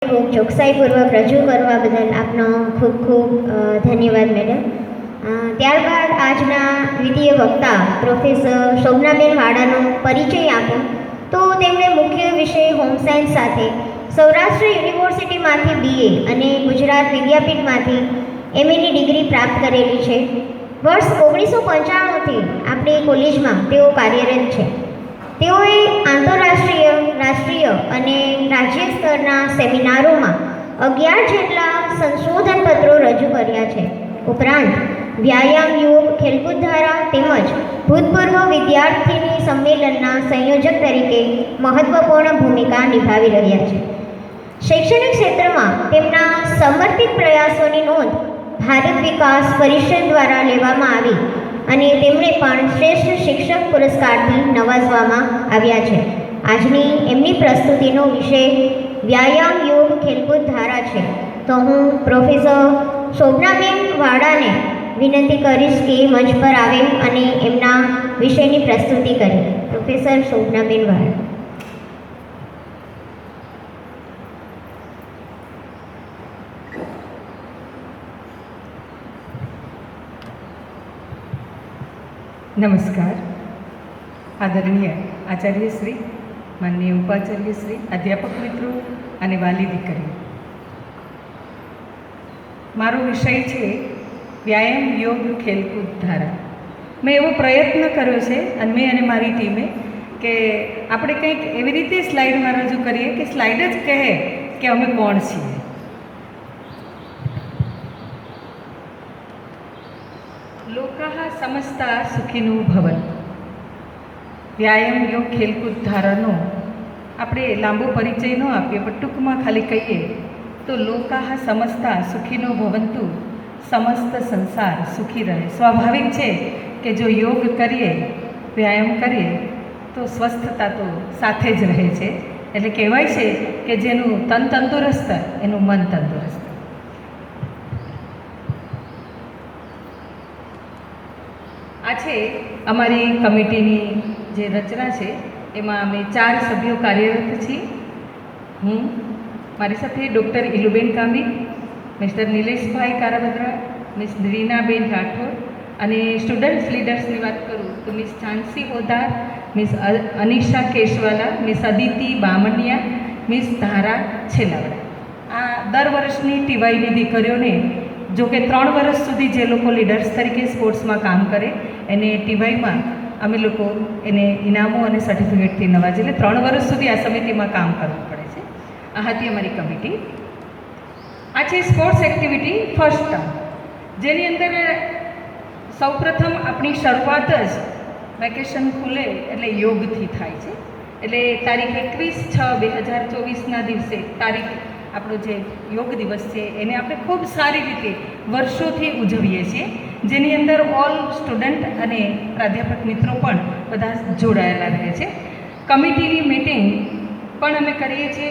ખૂબ ચોકસાઈપૂર્વક રજૂ કરવા બદલ આપનો ખૂબ ખૂબ ધન્યવાદ મેડમ. ત્યારબાદ આજના દ્વિતીય વક્તા પ્રોફેસર શોભનાબેન વાડાનો પરિચય આપો તો તેમણે મુખ્ય વિષય હોમ સાયન્સ સાથે સૌરાષ્ટ્ર યુનિવર્સિટીમાંથી BA અને ગુજરાત વિદ્યાપીઠમાંથી MAની ડિગ્રી પ્રાપ્ત કરેલી છે. વર્ષ 1995થી આપણી કોલેજમાં તેઓ કાર્યરત છે. તેઓએ આંતરરાષ્ટ્રીય, રાષ્ટ્રીય અને રાજ્ય સ્તરના સેમિનારોમાં 11 જેટલા સંશોધન પત્રો રજૂ કર્યા છે. ઉપરાંત વ્યાયામ, યોગ, ખેલકૂદ ધારા તેમજ ભૂતપૂર્વ વિદ્યાર્થીની સંમેલનના સંયોજક તરીકે મહત્વપૂર્ણ ભૂમિકા નિભાવી રહ્યા છે. શૈક્ષણિક ક્ષેત્રમાં તેમના સમર્પિત પ્રયાસોની નોંધ ભારત વિકાસ પરિષદ દ્વારા લેવામાં આવી અને તેમણે પણ શ્રેષ્ઠ શિક્ષક પુરસ્કારથી નવાજવામાં આવ્યા છે. આજની એમની પ્રસ્તુતિનો વિષય વ્યાયામ, યોગ, ખેલકૂદ ધારા છે. તો હું પ્રોફેસર શોભનાબેન વાડાને વિનંતી કરીશ કે મંચ પર આવે અને એમના વિષયની પ્રસ્તુતિ કરે. પ્રોફેસર શોભનાબેન વાડા. નમસ્કાર. આદરણીય આચાર્યશ્રી, માનનીય ઉપાચાર્યશ્રી, અધ્યાપક મિત્રો અને વાલી દીકરીઓ, મારો વિષય છે વ્યાયામ, યોગ, ખેલકૂદ ધારા. મેં એવો પ્રયત્ન કર્યો છે અને મેં અને મારી ટીમે કે આપણે કંઈક એવી રીતે સ્લાઇડમાં રજૂ કરીએ કે સ્લાઇડ જ કહે કે અમે કોણ છીએ. લોકાહ સમસ્તા સુખીનો ભવન્તુ. વ્યાયામ, યોગ, ખેલકૂદ ધારાનો આપણે લાંબો પરિચય ન આપીએ પણ ટૂંકમાં ખાલી કહીએ તો લોકાહ સમસ્તા સુખીનો ભવન્તુ, સમસ્ત સંસાર સુખી રહે. સ્વાભાવિક છે કે જો યોગ કરીએ, વ્યાયામ કરીએ તો સ્વસ્થતા તો સાથે જ રહે છે. એટલે કહેવાય છે કે જેનું તન તંદુરસ્ત એનું મન તંદુરસ્ત. આ છે અમારી કમિટીની જે રચના છે, એમાં અમે 4 સભ્યો કાર્યરત છીએ. હું, મારી સાથે doctor Iluben Kambi, mister Nileshbhai Karabadra, miss Reenaben Rathod અને સ્ટુડન્ટ્સ લીડર્સની વાત કરું તો miss Jhansi Odhar, miss Anisha Keshwala, miss Aditi Bamaniya, miss Dhara Chhelavada. આ દર વર્ષની ટીવાયની દીકરીઓને જો કે 3 વર્ષ સુધી જે લોકો લીડર્સ તરીકે સ્પોર્ટ્સમાં કામ કરે એને ટીવાયમાં અમે લોકો એને ઇનામો અને સર્ટિફિકેટથી નવાજીએ. એટલે 3 વર્ષ સુધી આ સમિતિમાં કામ કરવું પડે છે. આ હતી અમારી કમિટી. આ છે સ્પોર્ટ્સ એક્ટિવિટી ફર્સ્ટ ટર્મ, જેની અંદર સૌપ્રથમ આપણી શરૂઆત જ વેકેશન ખુલે એટલે યોગથી થાય છે. એટલે તારીખ 21/6/2024ના દિવસે આપણો જે યોગ દિવસ છે એને આપણે ખૂબ સારી રીતે વર્ષોથી ઉજવીએ છીએ, જેની અંદર ઓલ સ્ટુડન્ટ અને પ્રાધ્યાપક મિત્રો પણ બધા જોડાયેલા રહે છે. કમિટીની મિટિંગ પણ અમે કરીએ છીએ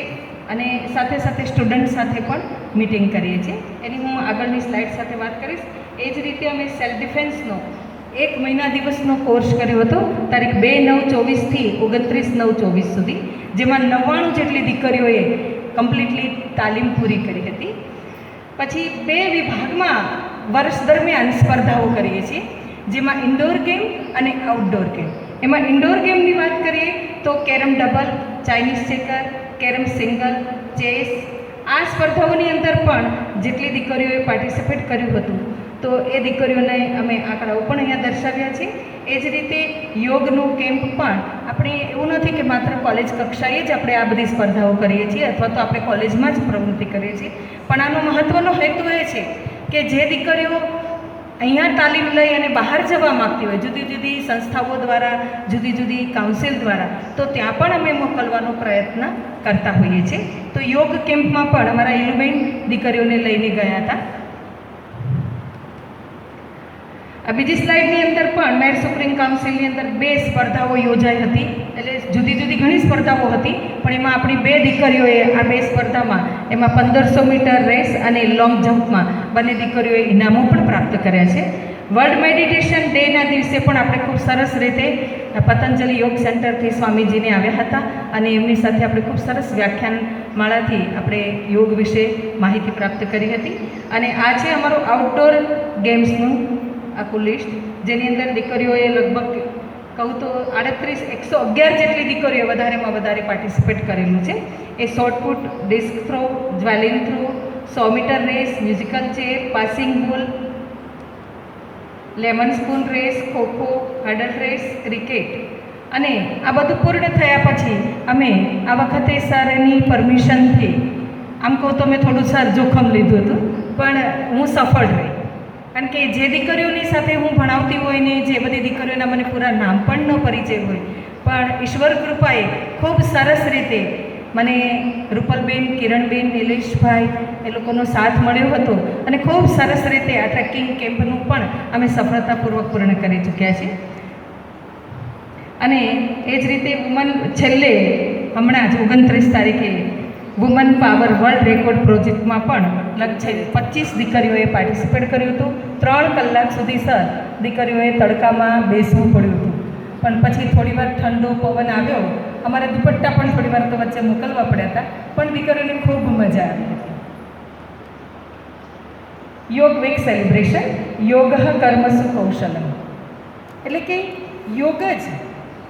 અને સાથે સાથે સ્ટુડન્ટ સાથે પણ મિટિંગ કરીએ છીએ. એની હું આગળની સ્લાઇડ સાથે વાત કરીશ. એ જ રીતે અમે સેલ્ફ ડિફેન્સનો 1 મહિના દિવસનો કોર્સ કર્યો હતો તારીખ 2/9/24થી 29/9/24 સુધી, જેમાં 99 જેટલી દીકરીઓએ કમ્પ્લીટલી તાલીમ પૂરી કરી હતી. પછી 2 વિભાગમાં વર્ષ દરમિયાન સ્પર્ધાઓ કરીએ છીએ, જેમાં ઇન્ડોર ગેમ અને આઉટડોર ગેમ. એમાં ઇન્ડોર ગેમની વાત કરીએ તો carrom double, Chinese checker, carrom single, chess. આ સ્પર્ધાઓની અંદર પણ જેટલી દીકરીઓએ પાર્ટિસિપેટ કર્યું હતું તો એ દીકરીઓને અમે આંકડાઓ પણ અહીંયા દર્શાવ્યા છે. એ જ રીતે યોગનો કેમ્પ પણ આપણે એવું નથી કે માત્ર કોલેજ કક્ષાએ જ આપણે આ બધી સ્પર્ધાઓ કરીએ છીએ અથવા તો આપણે કોલેજમાં જ પ્રવૃત્તિ કરીએ છીએ, પણ આનો મહત્ત્વનો હેતુ એ છે કે જે દીકરીઓ અહીંયા તાલીમ લઈ અને બહાર જવા માગતી હોય જુદી જુદી સંસ્થાઓ દ્વારા, જુદી જુદી કાઉન્સિલ દ્વારા, તો ત્યાં પણ અમે મોકલવાનો પ્રયત્ન કરતા હોઈએ છીએ. તો યોગ કેમ્પમાં પણ અમારા ઇલુબેન દીકરીઓને લઈને ગયા હતા. આ બીજી સ્લાઇડની અંદર પણ મેર સુપ્રીમ કાઉન્સિલની અંદર 2 સ્પર્ધાઓ યોજાઈ હતી. એટલે જુદી જુદી ઘણી સ્પર્ધાઓ હતી, પણ એમાં આપણી 2 દીકરીઓએ આ 2 સ્પર્ધામાં એમાં 1500 મીટર રેસ અને લોંગ જમ્પમાં બંને દીકરીઓએ ઇનામો પણ પ્રાપ્ત કર્યા છે. વર્લ્ડ મેડિટેશન ડેના દિવસે પણ આપણે ખૂબ સરસ રીતે પતંજલિ યોગ સેન્ટરથી સ્વામીજીને આવ્યા હતા અને એમની સાથે આપણે ખૂબ સરસ વ્યાખ્યાન માળાથી આપણે યોગ વિશે માહિતી પ્રાપ્ત કરી હતી. અને આ છે અમારું આઉટડોર ગેમ્સનું આખું લિસ્ટ, જેની અંદર દીકરીઓએ લગભગ કહું તો 111 જેટલી દીકરીઓ વધારેમાં વધારે પાર્ટિસિપેટ કરેલું છે. એ shot put, disc throw, javelin throw, 100 metre race, musical chair, passing ball, lemon spoon race, kho kho, hurdle race, cricket. અને આ બધું પૂર્ણ થયા પછી અમે આ વખતે સરની પરમિશનથી, આમ કહું તો મેં થોડું સર જોખમ લીધું હતું, પણ હું સફળ રહી. કારણ કે જે દીકરીઓની સાથે હું ભણાવતી હોય ને જે બધી દીકરીઓના મને પૂરા નામ પણ ન પરિચય હોય, પણ ઈશ્વર કૃપાએ ખૂબ સરસ રીતે મને રૂપલબેન, કિરણબેન, નિલેશભાઈ એ લોકોનો સાથ મળ્યો હતો અને ખૂબ સરસ રીતે આ ટ્રેકિંગ કેમ્પનું પણ અમે સફળતાપૂર્વક પૂર્ણ કરી ચૂક્યા છીએ. અને એ જ રીતે વુમન છેલ્લે હમણાં જ 29 તારીખે વુમન પાવર વર્લ્ડ રેકોર્ડ પ્રોજેક્ટમાં પણ લગભગ 25 દીકરીઓએ પાર્ટિસિપેટ કર્યું હતું. 3 કલાક સુધી સર દીકરીઓએ તડકામાં બેસવું પડ્યું હતું, પણ પછી થોડીવાર ઠંડો પવન આવ્યો, અમારે દુપટ્ટા પણ થોડીવાર તો વચ્ચે મોકલવા પડ્યા હતા, પણ દીકરીઓને ખૂબ મજા આવી હતી. યોગ વીક સેલિબ્રેશન, યોગ કર્મસુ કૌશલમ, એટલે કે યોગ જ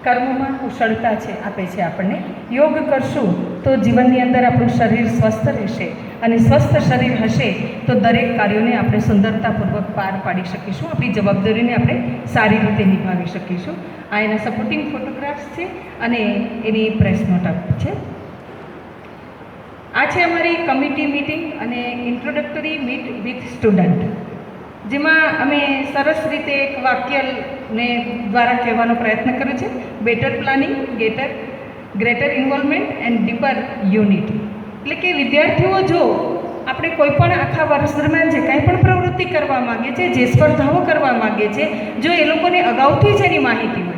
કર્મમાં કુશળતા છે આપે છે આપણને. યોગ કરશું તો જીવનની અંદર આપણું શરીર સ્વસ્થ રહેશે, અને સ્વસ્થ શરીર હશે તો દરેક કાર્યોને આપણે સુંદરતાપૂર્વક પાર પાડી શકીશું, આપણી જવાબદારીને આપણે સારી રીતે નિભાવી શકીશું. આ એના સપોર્ટિંગ ફોટોગ્રાફ્સ છે અને એની પ્રેસ નોટ છે. આ છે અમારી કમિટી મીટિંગ અને ઇન્ટ્રોડક્ટરી મીટ વિથ સ્ટુડન્ટ, જેમાં અમે સરસ રીતે એક વાક્યને દ્વારા કહેવાનો પ્રયત્ન કર્યો છે: better planning, greater involvement and deeper unity. એટલે કે વિદ્યાર્થીઓ, જો આપણે કોઈ પણ આખા વર્ષ દરમિયાન જે કાંઈ પણ પ્રવૃત્તિ કરવા માગીએ છીએ, જે સ્પર્ધાઓ કરવા માગીએ છીએ, જો એ લોકોને અગાઉથી જ એની માહિતી હોય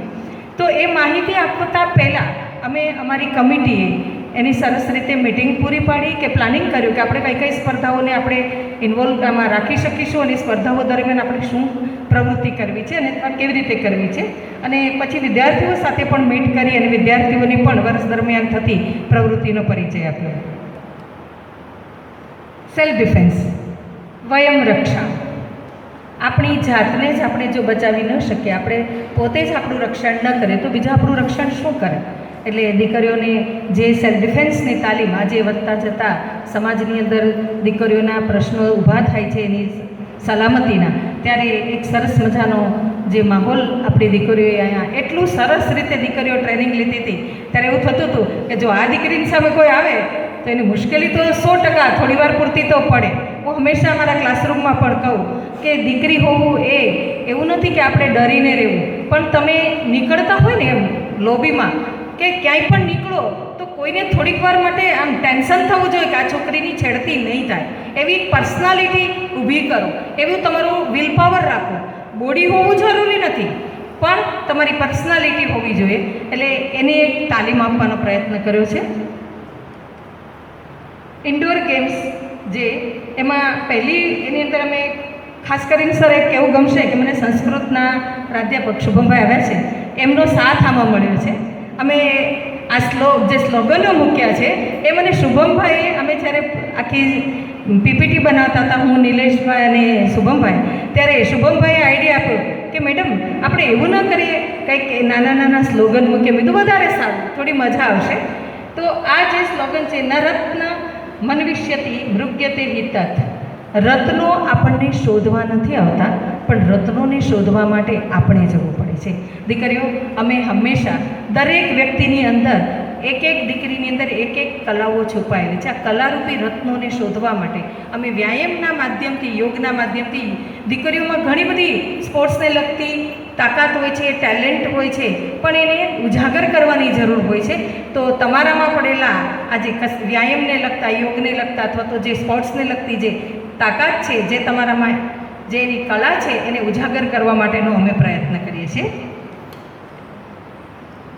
તો એ માહિતી આપતા પહેલાં અમે અમારી કમિટીએ એની સરસ રીતે મિટિંગ પૂરી પાડી કે પ્લાનિંગ કર્યું કે આપણે કઈ કઈ સ્પર્ધાઓને આપણે ઇન્વોલ્વ આમાં રાખી શકીશું અને સ્પર્ધાઓ દરમિયાન આપણે શું પ્રવૃત્તિ કરવી છે અને કેવી રીતે કરવી છે. અને પછી વિદ્યાર્થીઓ સાથે પણ મીટ કરી અને વિદ્યાર્થીઓને પણ વર્ષ દરમિયાન થતી પ્રવૃત્તિનો પરિચય આપ્યો. સેલ્ફ ડિફેન્સ, વયમ રક્ષા. આપણી જાતને જ આપણે જો બચાવી ન શકીએ, આપણે પોતે જ આપણું રક્ષણ ન કરીએ તો બીજા આપણું રક્ષણ શું કરે? એટલે દીકરીઓને જે સેલ્ફ ડિફેન્સની તાલીમ આજે વધતા જતાં સમાજની અંદર દીકરીઓના પ્રશ્નો ઊભા થાય છે એની સલામતીના, ત્યારે એક સરસ મજાનો જે માહોલ આપણી દીકરીઓએ અહીંયા એટલું સરસ રીતે દીકરીઓ ટ્રેનિંગ લીધી હતી, ત્યારે એવું થતું હતું કે જો આ દીકરીની સામે કોઈ આવે તો એની મુશ્કેલી તો 100% થોડીવાર પૂરતી તો પડે. હું હંમેશા મારા ક્લાસરૂમમાં પણ કહું કે દીકરી હોવું એ એવું નથી કે આપણે ડરીને રહેવું, પણ તમે નીકળતા હોય ને એમ લોબીમાં કે ક્યાંય પણ નીકળો તો કોઈને થોડીક વાર માટે આમ ટેન્શન થવું જોઈએ કે આ છોકરીની છેડતી નહીં થાય, એવી પર્સનાલિટી ઊભી કરો, એવું તમારું વિલ પાવર રાખો. બોડી હોવું જરૂરી નથી, પણ તમારી પર્સનાલિટી હોવી જોઈએ. એટલે એની એક તાલીમ આપવાનો પ્રયત્ન કર્યો છે. ઇન્ડોર ગેમ્સ, જે એમાં પહેલી એની અંદર અમે ખાસ કરીને સર એક કહેવું ગમશે કે મને સંસ્કૃતના પ્રાધ્યાપક શુભમભાઈ આવ્યા છે, એમનો સાથ આમાં મળ્યો છે. અમે આ જે સ્લોગનો મૂક્યા છે એ મને શુભમભાઈએ, અમે જ્યારે આખી પીપીટી બનાવતા હતા હું, નિલેશભાઈ અને શુભમભાઈ, ત્યારે શુભમભાઈએ આઈડિયા આપ્યો કે મેડમ આપણે એવું ન કરીએ, કંઈક નાના નાના સ્લોગન મૂકીએ. મેં તો વધારે સારું, થોડી મજા આવશે. તો આ જે સ્લોગન છે, ન રત્ન મનવિષ્યતિ મૃગ્યતે હિતત. રત્નો આપણને શોધવા નથી આવતા, પણ રત્નોને શોધવા માટે આપણે જવું પડે છે. દીકરીઓ, અમે હંમેશા દરેક વ્યક્તિની અંદર એક એક દીકરીની અંદર એક એક કલાઓ છુપાયેલી છે. આ કલારૂપી રત્નોને શોધવા માટે અમે વ્યાયામના માધ્યમથી, યોગના માધ્યમથી દીકરીઓમાં ઘણી બધી સ્પોર્ટ્સને લગતી તાકાત હોય છે, ટેલેન્ટ હોય છે, પણ એને ઉજાગર કરવાની જરૂર હોય છે. તો તમારામાં પડેલા આ જે વ્યાયામને લગતા, યોગને લગતા અથવા તો જે સ્પોર્ટ્સને લગતી જે તાકાત છે, જે તમારામાં જે એની કલા છે, એને ઉજાગર કરવા માટેનો અમે પ્રયત્ન કરીએ છીએ.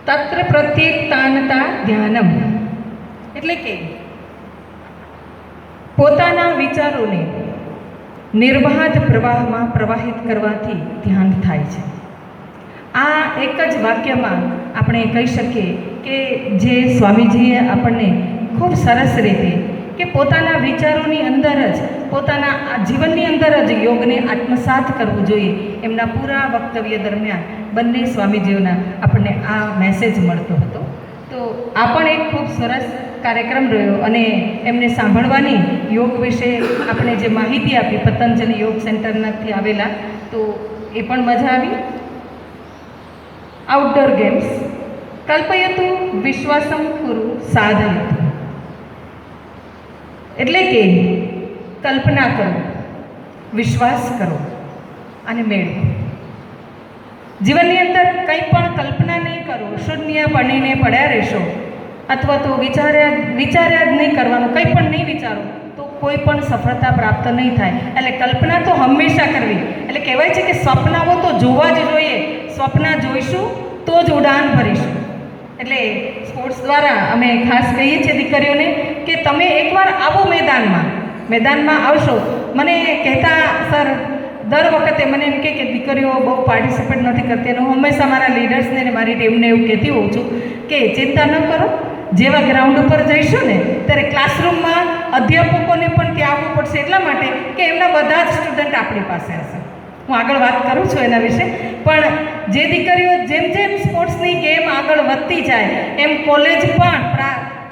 તત્ર પ્રત્યેકતાનતા ધ્યાનમ, એટલે કે પોતાના વિચારોને નિર્બાધ પ્રવાહમાં પ્રવાહિત કરવાથી ધ્યાન થાય છે. આ એક જ વાક્યમાં આપણે કહી શકીએ કે જે સ્વામીજીએ આપણને ખૂબ સરસ રીતે કે પોતાના વિચારોની અંદર જ પોતાના જીવનની અંદર જ યોગને આત્મસાત કરવું જોઈએ, એમના પૂરા વક્તવ્ય દરમિયાન બંને સ્વામીજીઓના આપણને આ મેસેજ મળતો હતો. તો આ પણ એક ખૂબ સરસ કાર્યક્રમ રહ્યો અને એમને સાંભળવાની યોગ વિશે આપણે જે માહિતી આપી પતંજલિ યોગ સેન્ટરનાથી આવેલા, તો એ પણ મજા આવી. આઉટડોર ગેમ્સ કલ્પયતુ વિશ્વાસમ કુરુ સાધયતુ, એટલે કે કલ્પના કરો, વિશ્વાસ કરો અને મેળવો. જીવનની અંદર કંઈ પણ કલ્પના નહીં કરો, શૂન્ય બનીને પડ્યા રહેશો અથવા તો વિચાર્યા જ નહીં કરવાનું, કંઈ પણ નહીં વિચારો તો કોઈ પણ સફળતા પ્રાપ્ત નહીં થાય. એટલે કલ્પના તો હંમેશા કરવી. એટલે કહેવાય છે કે સ્વપ્નાઓ તો જોવા જ જોઈએ, સ્વપ્ન જોઈશું તો જ ઉડાન ભરીશું. એટલે સ્પોર્ટ્સ દ્વારા અમે ખાસ કહીએ છીએ દીકરીઓને કે તમે એકવાર આવો મેદાનમાં આવશો. મને કહેતા સર દર વખતે મને એમ કે દીકરીઓ બહુ પાર્ટિસિપેટ નથી કરતી, અને હું હંમેશા મારા લીડર્સને અને મારી ટીમને એવું કહેતી હોઉં છું કે ચિંતા ન કરો, જેવા ગ્રાઉન્ડ ઉપર જઈશું ને ત્યારે ક્લાસરૂમમાં અધ્યાપકોને પણ ત્યાં આવવું પડશે, એટલા માટે કે એમના બધા જ સ્ટુડન્ટ આપણી પાસે હશે. હું આગળ વાત કરું છું એના વિશે. પણ જે દીકરીઓ જેમ જેમ સ્પોર્ટ્સની ગેમ આગળ વધતી જાય એમ કોલેજ પણ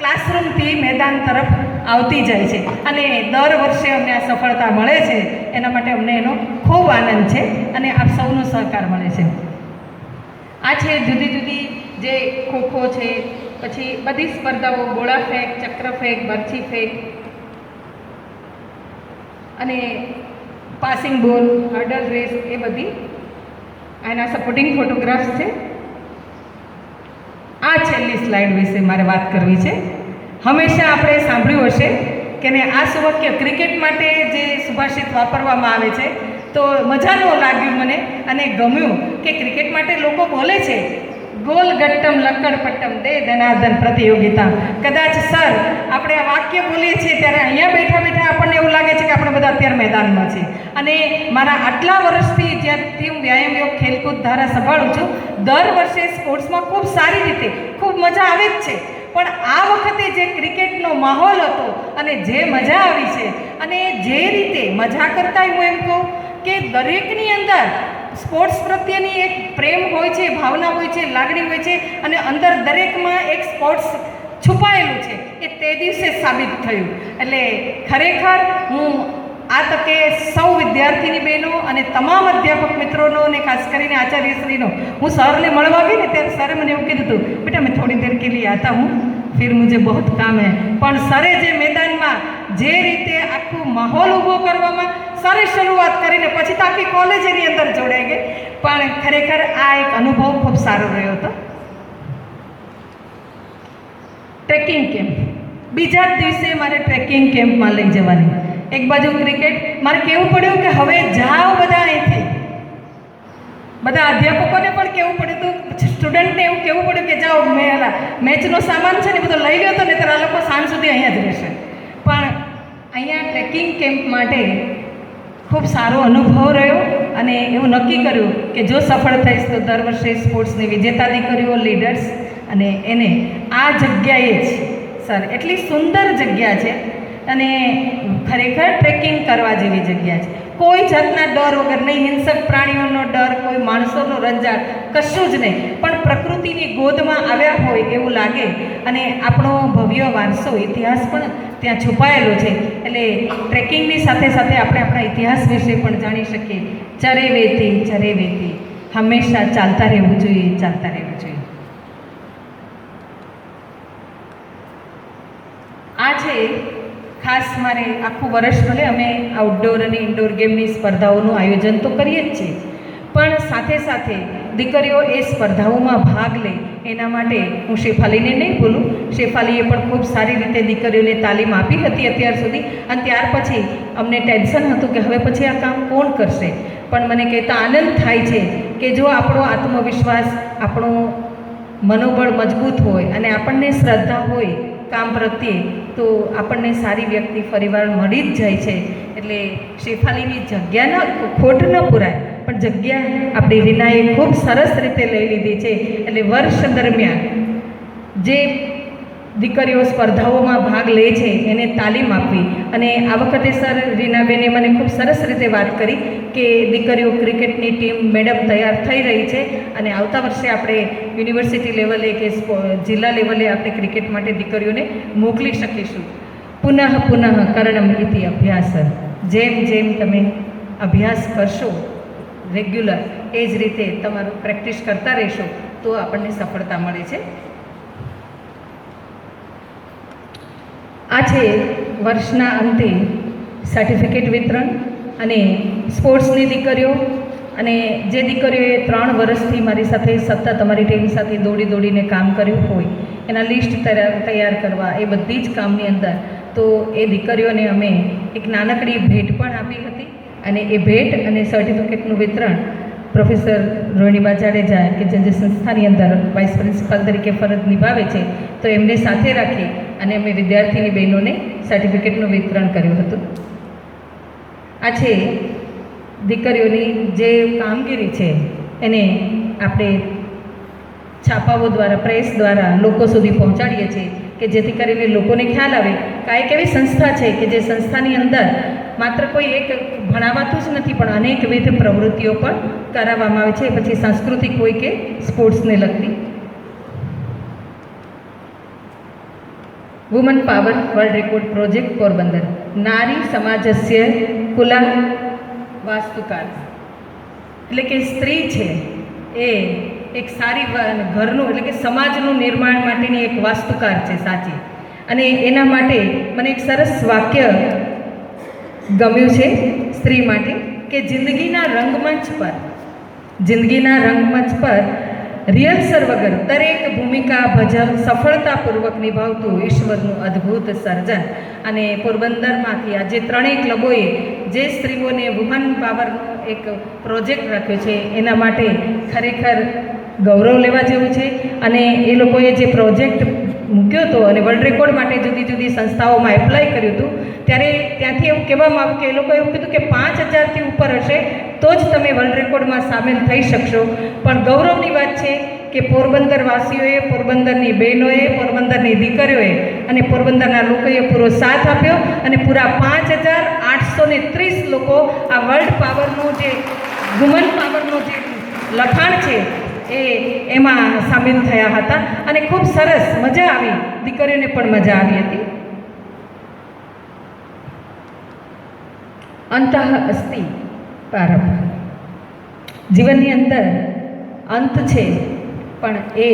ક્લાસરૂમથી મેદાન તરફ આવતી જાય છે, અને દર વર્ષે અમને આ સફળતા મળે છે. એના માટે અમને એનો ખૂબ આનંદ છે અને આપ સૌનો સહકાર મળે છે. આ છે જુદી જુદી જે ખોખો છે, પછી બધી સ્પર્ધાઓ, ગોળા ફેંક, ચક્ર ફેંક, બરછી ફેંક અને પાસિંગ બોલ, હર્ડલ રેસ, એ બધી એના સપોર્ટિંગ ફોટોગ્રાફ્સ છે. આ છેલ્લી સ્લાઇડ વિશે મારે વાત કરવી છે. હંમેશા આપણે સાંભળ્યું હશે કે ને આ સુવાક્ય ક્રિકેટ માટે જે સુભાષિત વાપરવામાં આવે છે, તો મજાનું લાગ્યું મને અને ગમ્યું કે ક્રિકેટ માટે લોકો બોલે છે ગોલ ગટ્ટમ લક્કડ પટ્ટમ દે ધનાર્દન પ્રતિયોગિતા. કદાચ સર આપણે આ વાક્ય બોલીએ છીએ ત્યારે અહીંયા બેઠા બેઠા આપણને એવું લાગે છે કે આપણે બધા અત્યારે મેદાનમાં છીએ. અને મારા આટલા વર્ષથી જ્યાંથી હું વ્યાયામ યોગ ખેલકૂદ ધારા સંભાળું છું, દર વર્ષે સ્પોર્ટ્સમાં ખૂબ સારી રીતે ખૂબ મજા આવે જ છે. પણ આ વખતે જે ક્રિકેટનો માહોલ હતો અને જે મજા આવી છે, અને જે રીતે મજા કરતા હું એમ કહું કે દરેકની અંદર સ્પોર્ટ્સ પ્રત્યેની એક પ્રેમ હોય છે, ભાવના હોય છે, લાગણી હોય છે, અને અંદર દરેકમાં એક સ્પોર્ટ્સ છુપાયેલું છે, એ તે દિવસે સાબિત થયું. એટલે ખરેખર હું આ તકે સૌ વિદ્યાર્થીની બહેનો અને તમામ અધ્યાપક મિત્રોનો અને ખાસ કરીને આચાર્યશ્રીનો, હું સરને મળવા ગઈ ને ત્યારે સરે મને એવું કીધું હતું, બેટા મેં થોડી દેર કે લીએ આતા હું, ફિર મુझे બહુત કામ હૈ. પણ સરે જે મેદાનમાં જે રીતે આખું માહોલ ઊભો કરવામાં સરે શરૂઆત કરીને પછી તો આખી કોલેજ એની અંદર જોડાઈ ગઈ. પણ ખરેખર આ એક અનુભવ ખૂબ સારો રહ્યો હતો. ટ્રેકિંગ કેમ્પ, બીજા જ દિવસે મારે ટ્રેકિંગ કેમ્પમાં લઈ જવાની. એક બાજુ ક્રિકેટ, મારે કહેવું પડ્યું કે હવે જાઓ બધા અહીંથી. બધા અધ્યાપકોને પણ કહેવું પડ્યું હતું, સ્ટુડન્ટને એવું કહેવું પડ્યું કે જાઓ મેચનો સામાન છે ને બધો લઈ લો તો, નહીં તો આ લોકો સાંજ સુધી અહીંયા જ રહેશે. પણ અહીંયા ટ્રેકિંગ કેમ્પ માટે ખૂબ સારો અનુભવ રહ્યો અને એવું નક્કી કર્યું કે જો સફળ થઈશ તો દર વર્ષે સ્પોર્ટ્સની વિજેતા દીકરીઓ, લીડર્સ અને એને આ જગ્યાએ જ સર, એટલી સુંદર જગ્યા છે અને ખરેખર ટ્રેકિંગ કરવા જેવી જગ્યા છે. કોઈ જાતના ડર વગર નહીં, હિંસક પ્રાણીઓનો ડર, કોઈ માણસોનો રંજાડ, કશું જ નહીં, પણ પ્રકૃતિની ગોદમાં આવ્યા હોય એવું લાગે. અને આપણો ભવ્ય વારસો, ઇતિહાસ પણ ત્યાં છુપાયેલો છે. એટલે ટ્રેકિંગની સાથે સાથે આપણે આપણા ઇતિહાસ વિશે પણ જાણી શકીએ. ચરે વેતી હંમેશા ચાલતા રહેવું જોઈએ, ચાલતા રહેવું જોઈએ. આ છે ખાસ મારે આખું વર્ષ ભલે અમે આઉટડોર અને ઇન્ડોર ગેમની સ્પર્ધાઓનું આયોજન તો કરીએ જ છીએ, પણ સાથે સાથે દીકરીઓ એ સ્પર્ધાઓમાં ભાગ લે એના માટે હું શેફાલીને નહીં ભૂલું. શેફાલીએ પણ ખૂબ સારી રીતે દીકરીઓને તાલીમ આપી હતી અત્યાર સુધી, અને ત્યાર પછી અમને ટેન્શન હતું કે હવે પછી આ કામ કોણ કરશે. પણ મને કહેતા આનંદ થાય છે કે જો આપણો આત્મવિશ્વાસ, આપણું મનોબળ મજબૂત હોય અને આપણને શ્રદ્ધા હોય કામ પ્રત્યે, તો આપણને સારી વ્યક્તિ ફરીવાર મળી જ જાય છે. એટલે શેફાલીની જગ્યાના ખોટ ન પૂરાય, પણ જગ્યા આપણી રીનાએ ખૂબ સરસ રીતે લઈ લીધી છે. એટલે વર્ષ દરમિયાન જે દીકરીઓ સ્પર્ધાઓમાં ભાગ લે છે એને તાલીમ આપવી. અને આ વખતે સર રીનાબેને મને ખૂબ સરસ રીતે વાત કરી કે દીકરીઓ ક્રિકેટની ટીમ મેડમ તૈયાર થઈ રહી છે અને આવતા વર્ષે આપણે યુનિવર્સિટી લેવલે કે જિલ્લા લેવલે આપણે ક્રિકેટ માટે દીકરીઓને મોકલી શકીશું. પુનઃ પુનઃ કરણમ ઇતિ અભ્યાસ. જેમ જેમ તમે અભ્યાસ કરશો રેગ્યુલર એ જ રીતે તમારું પ્રેક્ટિસ કરતા રહેશો તો આપણને સફળતા મળે છે. આ છે વર્ષના અંતે સર્ટિફિકેટ વિતરણ અને સ્પોર્ટ્સની દીકરીઓ અને જે દીકરીઓએ 3 વર્ષથી મારી સાથે સતત અમારી ટીમ સાથે દોડીને કામ કર્યું હોય એના લિસ્ટ તૈયાર કરવા એ બધી જ કામની અંદર તો એ દીકરીઓને અમે એક નાનકડી ભેટ પણ આપી હતી અને એ ભેટ અને સર્ટિફિકેટનું વિતરણ પ્રોફેસર રોહિણીબા જાડેજા કે જે સંસ્થાની અંદર વાઇસ પ્રિન્સિપાલ તરીકે ફરજ નિભાવે છે તો એમને સાથે રાખી અને અમે વિદ્યાર્થીની બહેનોને સર્ટિફિકેટનું વિતરણ કર્યું હતું. આ છે દીકરીઓની જે કામગીરી છે એને આપણે છાપાઓ દ્વારા પ્રેસ દ્વારા લોકો સુધી પહોંચાડીએ છીએ કે જેથી કરીને લોકોને ખ્યાલ આવે કે આ એક એવી સંસ્થા છે કે જે સંસ્થાની અંદર માત્ર કોઈ એક ભણાવાતું જ નથી પણ અનેકવિધ પ્રવૃત્તિઓ પણ કરાવવામાં આવે છે, પછી સાંસ્કૃતિક હોય કે સ્પોર્ટ્સને લગતી. Woman power world record project Porbandar. નારી સમાજસ્ય કુલા વાસ્તુકાર, એટલે કે સ્ત્રી છે એ એક સારી ઘરનું એટલે કે સમાજનું નિર્માણ માટેની એક વાસ્તુકાર છે સાચી. અને એના માટે મને એક સરસ વાક્ય ગમ્યું છે સ્ત્રી માટે કે જિંદગીના રંગમંચ પર રિહર્સલ વગર દરેક ભૂમિકા સફળતાપૂર્વક નિભાવતું ઈશ્વરનું અદ્ભુત સર્જન. અને પોરબંદરમાંથી આ જે 3 ક્લબોએ જે સ્ત્રીઓને વુમન પાવરનો એક પ્રોજેક્ટ રાખ્યો છે એના માટે ખરેખર ગૌરવ લેવા જેવું છે. અને એ લોકોએ જે પ્રોજેક્ટ મૂક્યો હતો અને વર્લ્ડ રેકોર્ડ માટે જુદી જુદી સંસ્થાઓમાં એપ્લાય કર્યું હતું ત્યારે ત્યાંથી એવું કહેવામાં આવ્યું કે એ લોકોએ એવું કીધું કે 5000થી ઉપર હશે તો જ તમે વર્લ્ડ રેકોર્ડમાં સામેલ થઈ શકશો. પણ ગૌરવની વાત છે કે પોરબંદરવાસીઓએ, પોરબંદરની બહેનોએ, પોરબંદરની દીકરીઓએ અને પોરબંદરના લોકોએ પૂરો સાથ આપ્યો અને પૂરા 5830 લોકો આ વર્લ્ડ પાવરનું જે વુમન પાવરનું જે લખાણ છે એમાં સામેલ થયા હતા અને ખૂબ સરસ મજા આવી, દીકરીઓને પણ મજા આવી હતી. અંતઃ અસ્તિ પ્રારંભ. જીવનની અંદર અંત છે પણ એ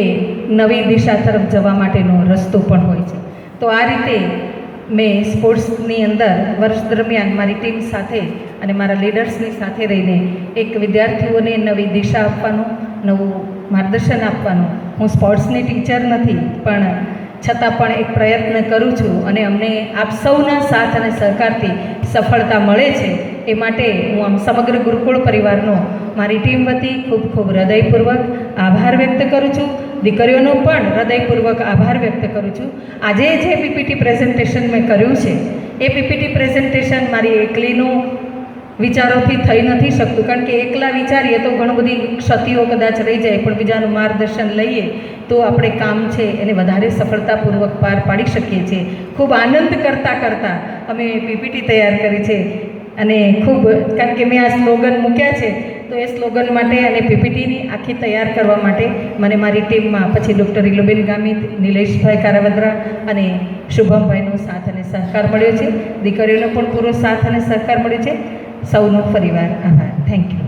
નવી દિશા તરફ જવા માટેનો રસ્તો પણ હોય છે. તો આ રીતે મેં સ્પોર્ટ્સની અંદર વર્ષ દરમિયાન મારી ટીમ સાથે અને મારા લીડર્સની સાથે રહીને એક વિદ્યાર્થીઓને નવી દિશા આપવાનું, નવું માર્ગદર્શન આપવાનું. હું સ્પોર્ટ્સની ટીચર નથી પણ છતાં પણ એક પ્રયત્ન કરું છું અને અમને આપ સૌના સાથ અને સહકારથી સફળતા મળે છે. એ માટે હું આમ સમગ્ર ગુરુકુળ પરિવારનો મારી ટીમ વતી ખૂબ ખૂબ હૃદયપૂર્વક આભાર વ્યક્ત કરું છું. દીકરીઓનો પણ હૃદયપૂર્વક આભાર વ્યક્ત કરું છું. આજે જે પીપીટી પ્રેઝન્ટેશન મેં કર્યું છે એ પીપીટી પ્રેઝન્ટેશન મારી એકલીનું વિચારોથી થઈ નથી શકતું, કારણ કે એકલા વિચારીએ તો ઘણી બધી ક્ષતિઓ કદાચ રહી જાય, પણ બીજાનું માર્ગદર્શન લઈએ તો આપણે કામ છે એને વધારે સફળતાપૂર્વક પાર પાડી શકીએ છીએ. ખૂબ આનંદ કરતાં અમે પીપીટી તૈયાર કરી છે અને ખૂબ, કારણ કે મેં આ સ્લોગન મૂક્યા છે તો એ સ્લોગન માટે અને પીપીટીની આખી તૈયાર કરવા માટે મને મારી ટીમમાં પછી ડૉક્ટર ઇલુબેન ગામિત, નિલેશભાઈ કારાવદ્રા અને શુભમભાઈનો સાથ અને સહકાર મળ્યો છે. દીકરીઓનો પણ પૂરો સાથ અને સહકાર મળ્યો છે. સૌનો ફરીવાર આભાર. Thank you.